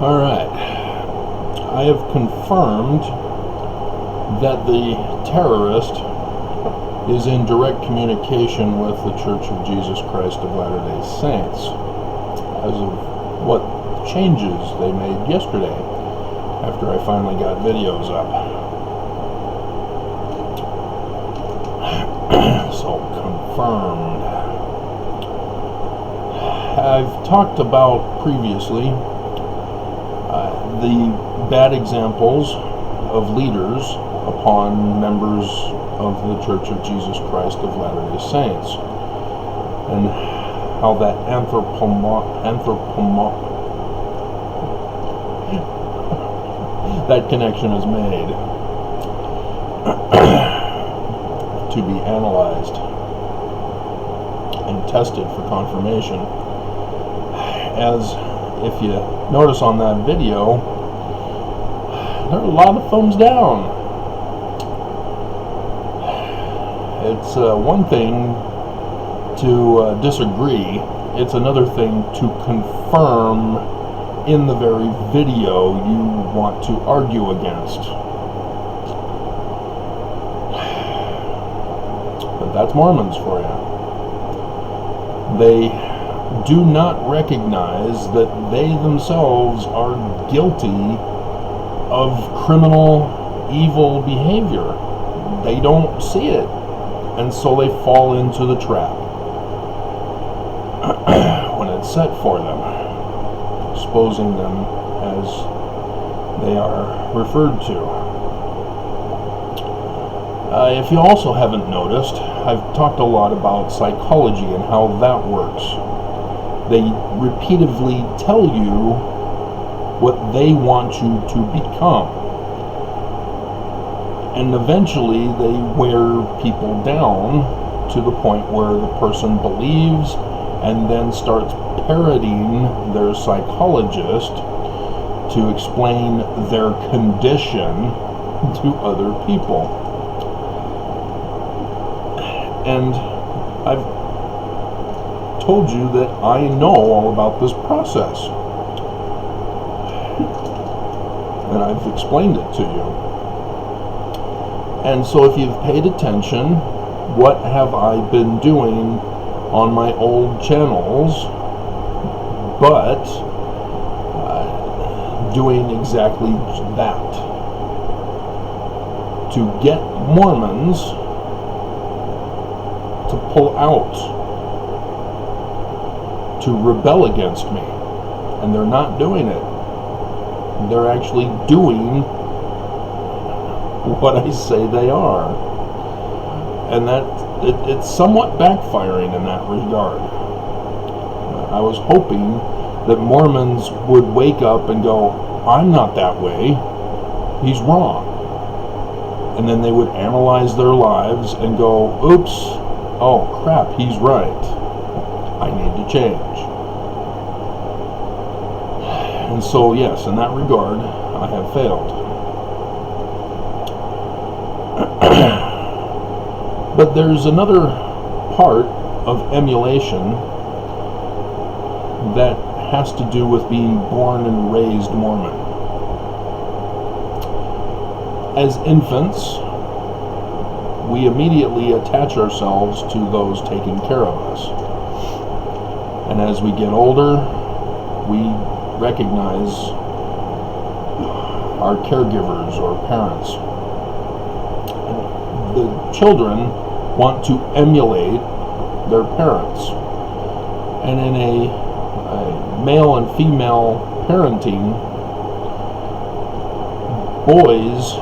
Alright, I have confirmed that the terrorist is in direct communication with the Church of Jesus Christ of Latter-day Saints as of what changes they made yesterday after I finally got videos up. So confirmed. I've talked about previously the bad examples of leaders upon members of the Church of Jesus Christ of Latter-day Saints, and how that that connection is made to be analyzed and tested for confirmation. As if you notice on that video, there are a lot of thumbs down. It's one thing to disagree, it's another thing to confirm in the very video you want to argue against. But that's Mormons for you. They do not recognize that they themselves are guilty of criminal, evil behavior. They don't see it, and so they fall into the trap when it's set for them, exposing them as they are referred to. If you also haven't noticed, I've talked a lot about psychology and how that works. They repeatedly tell you what they want you to become. And eventually they wear people down to the point where the person believes and then starts parroting their psychologist to explain their condition to other people. And I've told you that I know all about this process, and I've explained it to you. And so if you've paid attention, what have I been doing on my old channels but doing exactly that, to get Mormons to pull out, to rebel against me. And they're not doing it. They're actually doing what I say they are. And that it's somewhat backfiring in that regard. I was hoping that Mormons would wake up and go, I'm not that way, he's wrong. And then they would analyze their lives and go, oops, oh crap, he's right, I need to change. And so yes, in that regard, I have failed. But there's another part of emulation that has to do with being born and raised Mormon. As infants, we immediately attach ourselves to those taking care of us. And as we get older, we recognize our caregivers or parents. The children want to emulate their parents. And in a male and female parenting, boys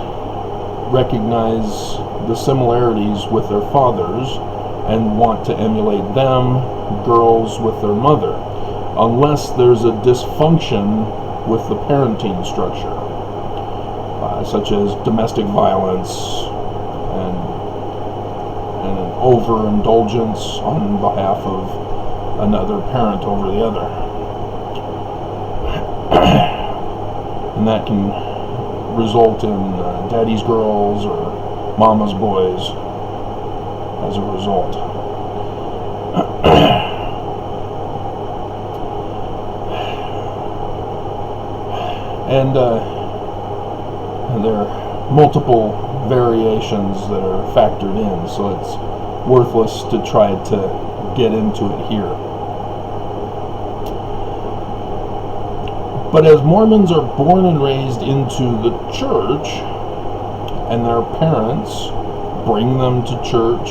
recognize the similarities with their fathers and want to emulate them, girls with their mother, unless there's a dysfunction with the parenting structure, such as domestic violence and an overindulgence on behalf of another parent over the other. And that can result in daddy's girls or mama's boys as a result. And there are multiple variations that are factored in, so it's worthless to try to get into it here. But as Mormons are born and raised into the church, and their parents bring them to church,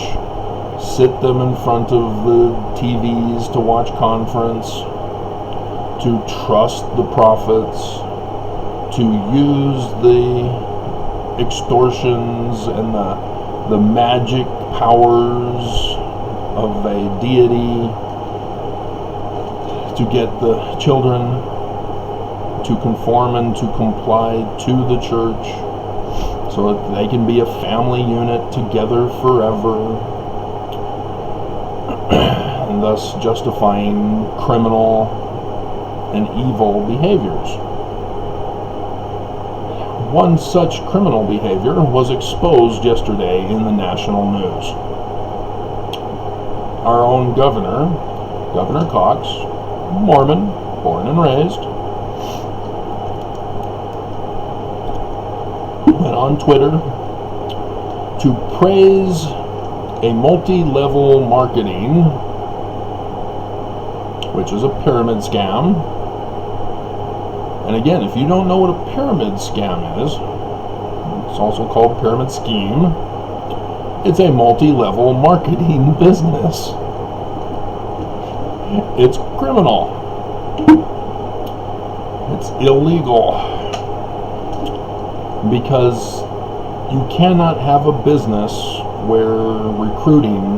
sit them in front of the TVs to watch conference, to trust the prophets, to use the extortions and the magic powers of a deity to get the children to conform and to comply to the church so that they can be a family unit together forever, and thus justifying criminal and evil behaviors. One such criminal behavior was exposed yesterday in the national news. Our own governor, Governor Cox, Mormon, born and raised, went on Twitter to praise a multi-level marketing, which is a pyramid scam. And again, if you don't know what a pyramid scam is, it's also called pyramid scheme. It's a multi-level marketing business. It's criminal. It's illegal. Because you cannot have a business where recruiting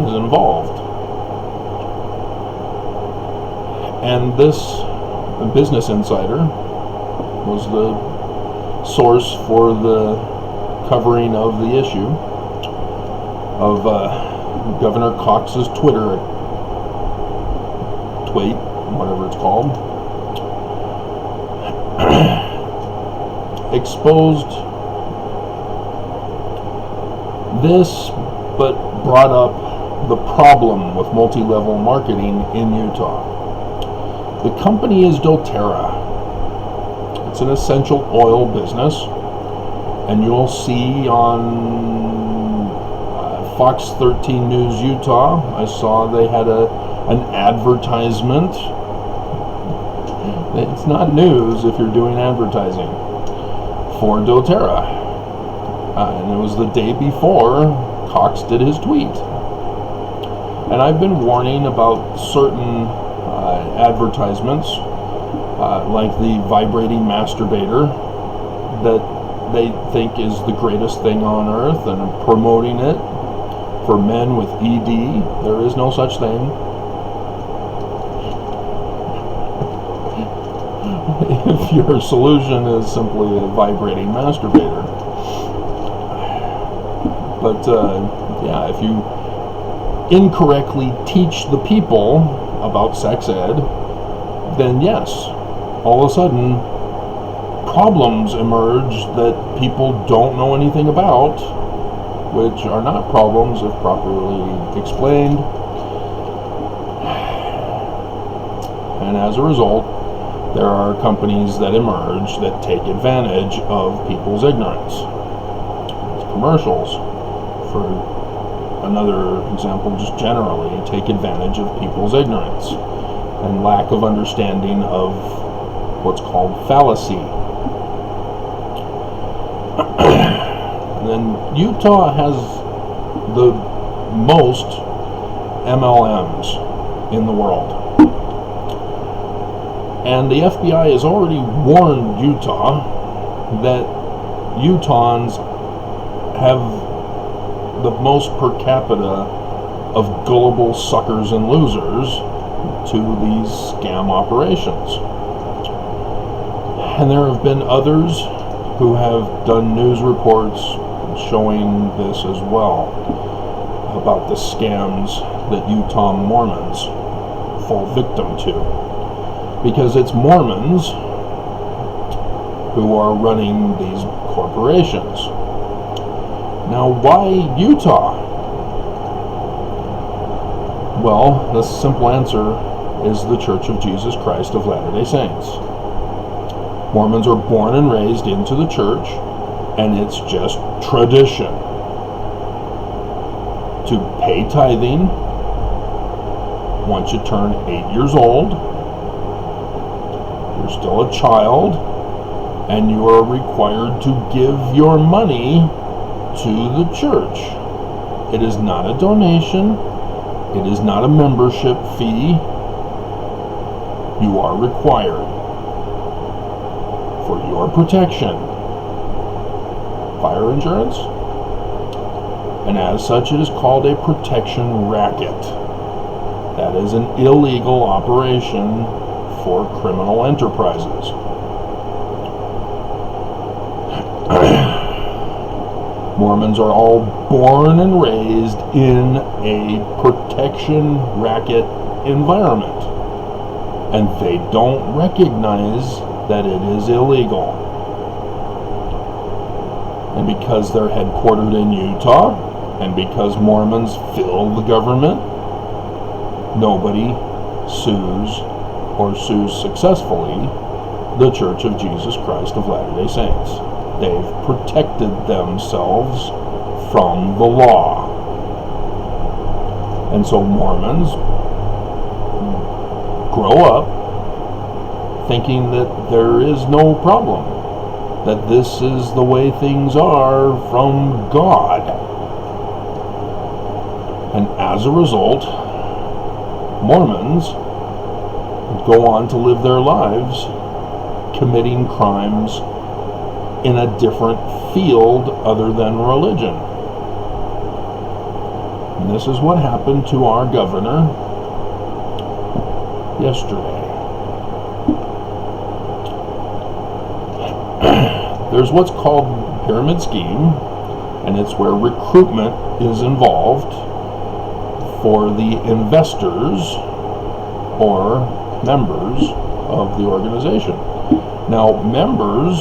is involved. And this Business Insider was the source for the covering of the issue of Governor Cox's Twitter tweet, whatever it's called, exposed this, but brought up the problem with multi-level marketing in Utah. The company is doTERRA. It's an essential oil business, and you'll see on Fox 13 News Utah, I saw they had an advertisement. It's not news if you're doing advertising for doTERRA. And it was the day before Cox did his tweet. And I've been warning about certain advertisements, like the vibrating masturbator that they think is the greatest thing on earth, and promoting it for men with ED. There is no such thing. If your solution is simply a vibrating masturbator. But yeah, if you incorrectly teach the people about sex ed, then yes, all of a sudden problems emerge that people don't know anything about, which are not problems if properly explained. And as a result, there are companies that emerge that take advantage of people's ignorance. It's commercials, for another example, just generally take advantage of people's ignorance and lack of understanding of what's called fallacy. And then Utah has the most MLMs in the world. And the FBI has already warned Utah that Utahns have the most per capita of gullible suckers and losers to these scam operations. And there have been others who have done news reports showing this as well, about the scams that Utah Mormons fall victim to. Because it's Mormons who are running these corporations. Now, why Utah? Well, the simple answer is the Church of Jesus Christ of Latter-day Saints. Mormons are born and raised into the church, and it's just tradition to pay tithing once you turn 8 years old. You're still a child, and you are required to give your money to the church. It is not a donation. It is not a membership fee. You are required for your protection. Fire insurance, and as such it is called a protection racket. That is an illegal operation for criminal enterprises. Mormons are all born and raised in a protection racket environment, and they don't recognize that it is illegal. And because they're headquartered in Utah, and because Mormons fill the government, nobody sues or sues successfully the Church of Jesus Christ of Latter-day Saints. They've protected themselves from the law. And so Mormons grow up thinking that there is no problem, that this is the way things are from God. And as a result, Mormons go on to live their lives committing crimes in a different field other than religion. And this is what happened to our governor yesterday. There's what's called pyramid scheme, and it's where recruitment is involved for the investors or members of the organization. Now, members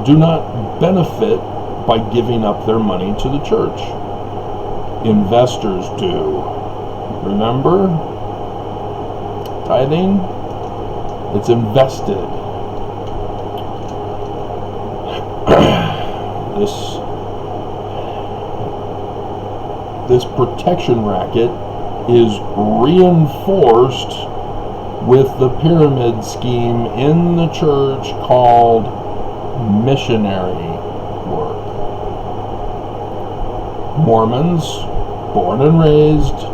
do not benefit by giving up their money to the church. Investors do. Remember? Tithing? It's invested. This protection racket is reinforced with the pyramid scheme in the church called missionary work. Mormons, born and raised,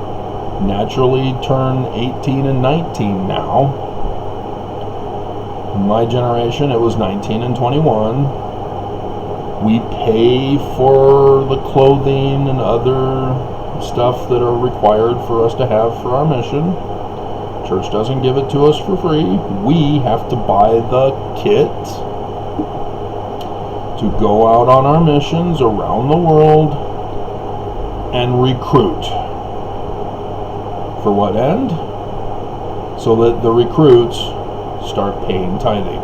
naturally turn 18 and 19 now. In my generation, it was 19 and 21. We pay for the clothing and other stuff that are required for us to have for our mission. Church doesn't give it to us for free. We have to buy the kit to go out on our missions around the world and recruit. For what end? So that the recruits start paying tithing.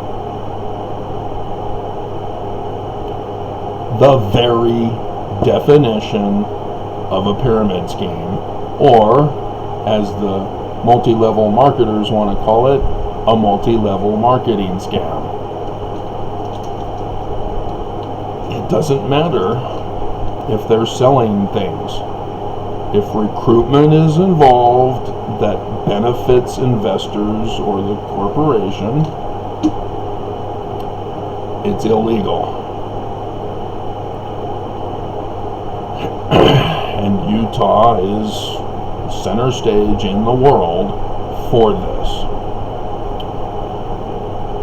The very definition of a pyramid scheme, or as the multi-level marketers want to call it, a multi-level marketing scam. It doesn't matter if they're selling things. If recruitment is involved that benefits investors or the corporation, it's illegal. And Utah is center stage in the world for this.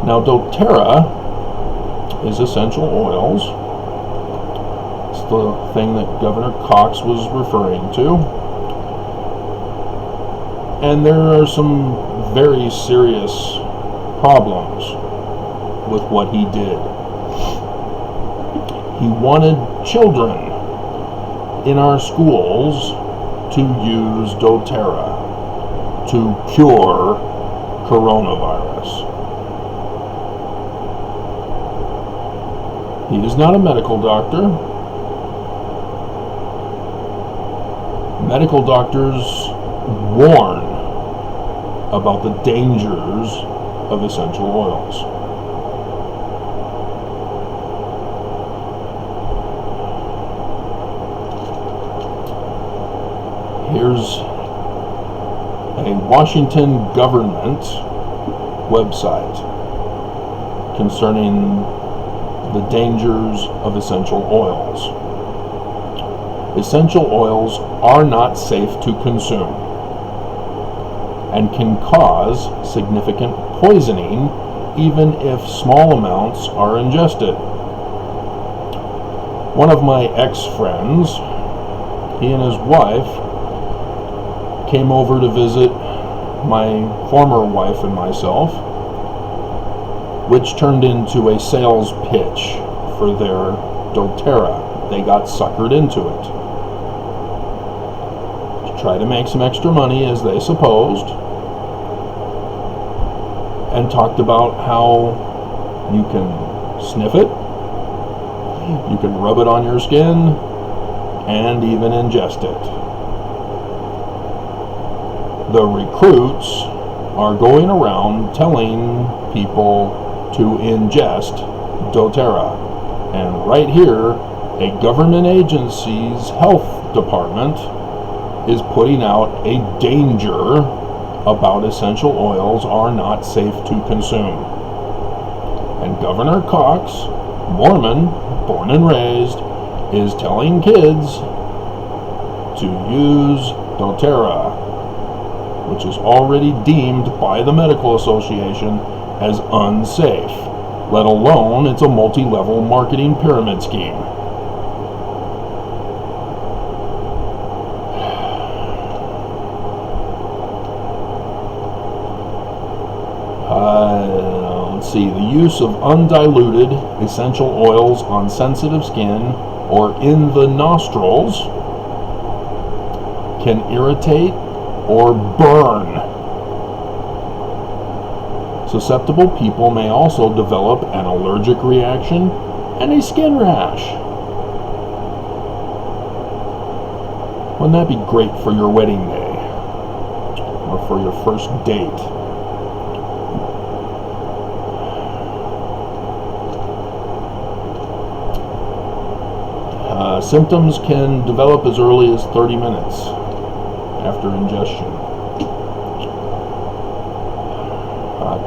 Now, doTERRA is essential oils. It's the thing that Governor Cox was referring to. And there are some very serious problems with what he did. He wanted children in our schools to use doTERRA to cure coronavirus. He is not a medical doctor. Medical doctors warn about the dangers of essential oils. Here's a Washington government website concerning the dangers of essential oils. Essential oils are not safe to consume and can cause significant poisoning even if small amounts are ingested. One of my ex-friends, he and his wife came over to visit my former wife and myself, which turned into a sales pitch for their doTERRA. They got suckered into it to try to make some extra money, as they supposed, and talked about how you can sniff it, you can rub it on your skin, and even ingest it. The recruits are going around telling people to ingest doTERRA. And right here, a government agency's health department is putting out a danger about essential oils are not safe to consume. And Governor Cox, Mormon, born and raised, is telling kids to use doTERRA, which is already deemed by the Medical Association as unsafe, let alone it's a multi-level marketing pyramid scheme. Let's see, the use of undiluted essential oils on sensitive skin or in the nostrils can irritate or burn. Susceptible people may also develop an allergic reaction and a skin rash. Wouldn't that be great for your wedding day or for your first date? Symptoms can develop as early as 30 minutes after ingestion.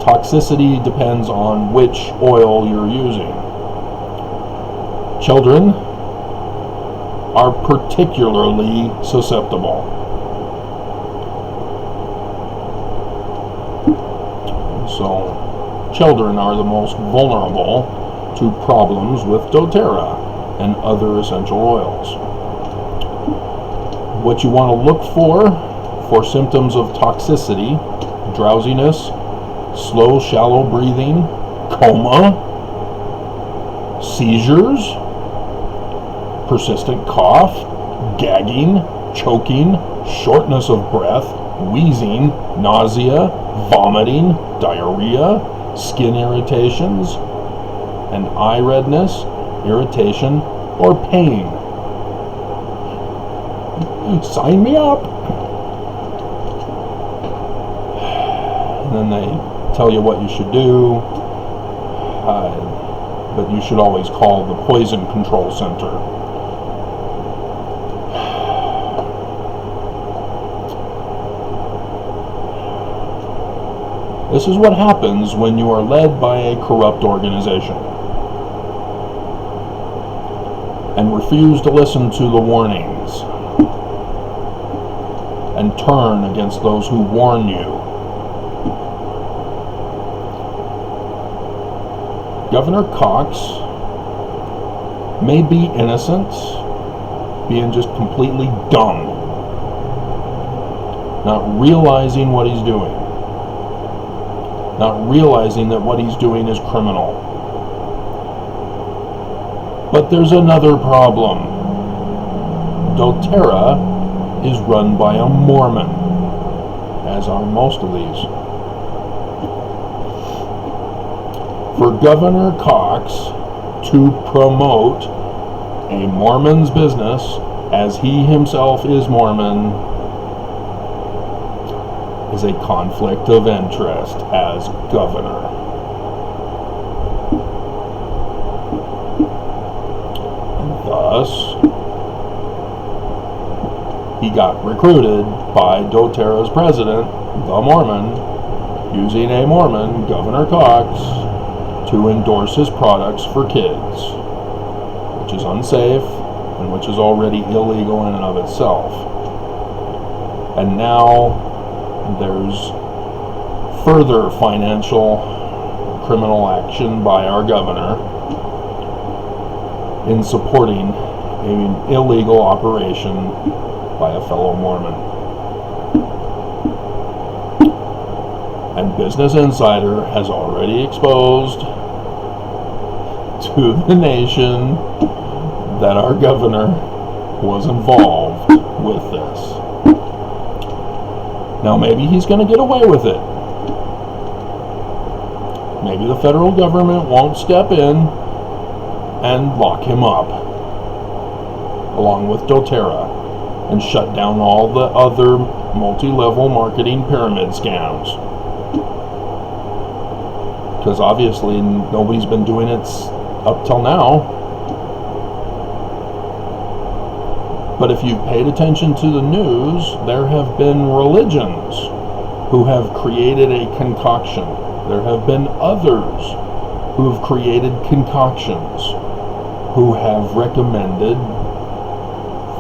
Toxicity depends on which oil you're using. Children are particularly susceptible. So, children are the most vulnerable to problems with doTERRA and other essential oils. What you want to look for symptoms of toxicity: drowsiness, slow, shallow breathing, coma, seizures, persistent cough, gagging, choking, shortness of breath, wheezing, nausea, vomiting, diarrhea, skin irritations, and eye redness, irritation, or pain. Sign me up! And then they tell you what you should do, but you should always call the Poison Control Center. This is what happens when you are led by a corrupt organization and refuse to listen to the warnings and turn against those who warn you. Governor Cox may be innocent, being just completely dumb, not realizing what he's doing, not realizing that what he's doing is criminal. But there's another problem. doTERRA is run by a Mormon, as are most of these. For Governor Cox to promote a Mormon's business, as he himself is Mormon, is a conflict of interest as governor. And thus, he got recruited by doTERRA's president, the Mormon, using a Mormon, Governor Cox, to endorse his products for kids, which is unsafe and which is already illegal in and of itself. And now there's further financial criminal action by our governor in supporting an illegal operation by a fellow Mormon. And Business Insider has already exposed to the nation that our governor was involved with this. Now maybe he's going to get away with it. Maybe the federal government won't step in and lock him up, along with doTERRA, and shut down all the other multi-level marketing pyramid scams. Because obviously nobody's been doing it up till now. But if you've paid attention to the news, there have been religions who have created a concoction. There have been others who have created concoctions who have recommended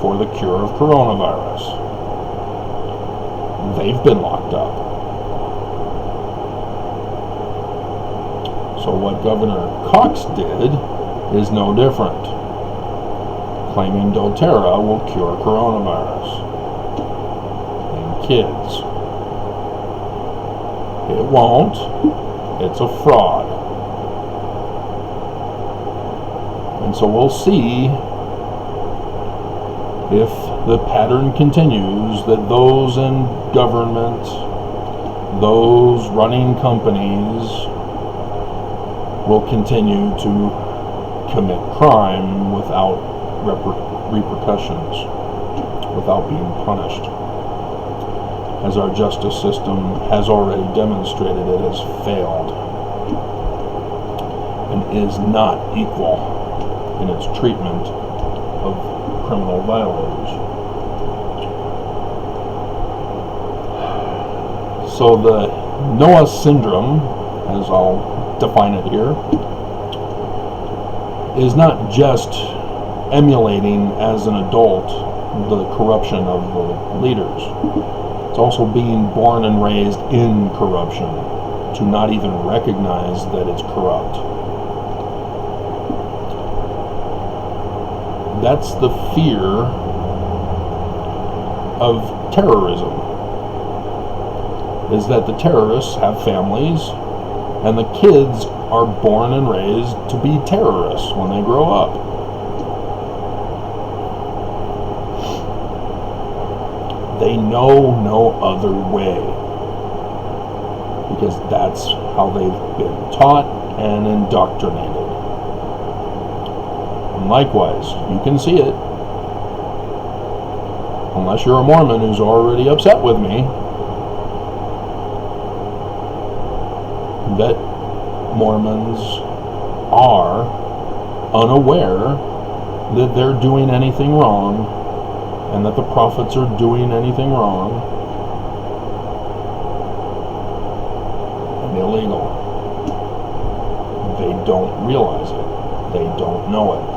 for the cure of coronavirus. They've been locked up. So what Governor Cox did is no different, claiming doTERRA will cure coronavirus in kids. It won't. It's a fraud. And so we'll see if the pattern continues that those in government, those running companies, will continue to commit crime without repercussions, without being punished. As our justice system has already demonstrated, it has failed and is not equal in its treatment of criminal violators. So the Noah syndrome, as I'll define it here, is not just emulating as an adult the corruption of the leaders. It's also being born and raised in corruption, to not even recognize that it's corrupt. That's the fear of terrorism, is that the terrorists have families and the kids are born and raised to be terrorists when they grow up. They know no other way, because that's how they've been taught and indoctrinated. And likewise, you can see it, unless you're a Mormon who's already upset with me, that Mormons are unaware that they're doing anything wrong, and that the prophets are doing anything wrong and illegal. They don't realize it. They don't know it.